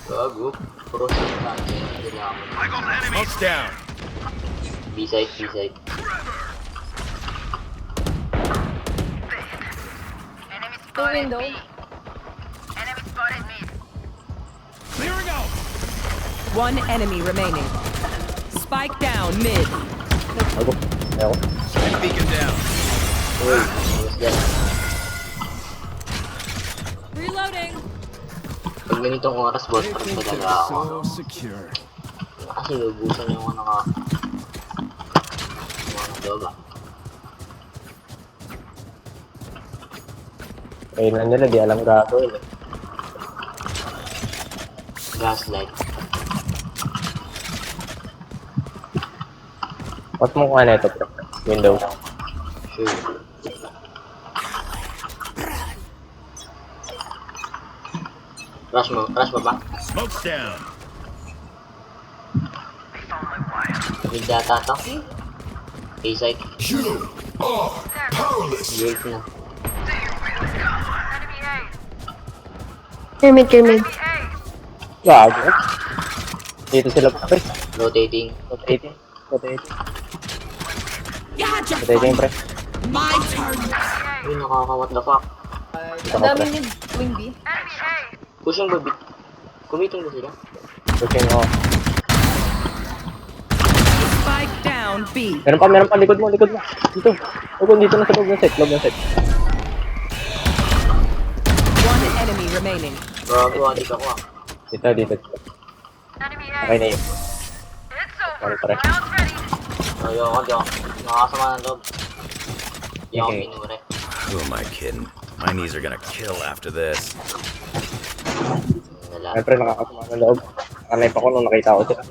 Gago. Puro sa kailangan. Smoke's down. B-side, B-side. Two window. Clearing out. One enemy remaining. Spike down mid. Ako. Ayaw. Beacon down. Uy, ayos dyan. Reloading. Pag ganitong oras, boss, parang talaga ako. So secure. Kasi ubusan yung ano ka. Yung ano loob ah. Kailan nila, di alam gagawin eh. Gaslight. What mo kung ano ito, bro? Window. Sure. Rush mo ba? Smoke's down. Mid data to. A-side. You are powerless. Guild na. Pyramid, pyramid. Gago. Dito sila pre. Rotating. Rotating. Rotating. Rotating pre. Uy, what the fuck. Dito Ang ka dami pre. mid. Wing B. Pushing ba? Kumiting ba sila? Pushing ako. Spike down B. Meron pa, likod mo. Dito. Dito na sa loob ng set, One enemy remaining. Gago, adik ako ah. Dito. Okay na yun. Sorry pre. Ayoko, di ako. Nakakasama ng loob. Di ako Okay. minure. Who am I kidding? My knees are gonna kill after this. Ay pre, nakakasama ng loob. Kanay pa ko nung nakita ko sila.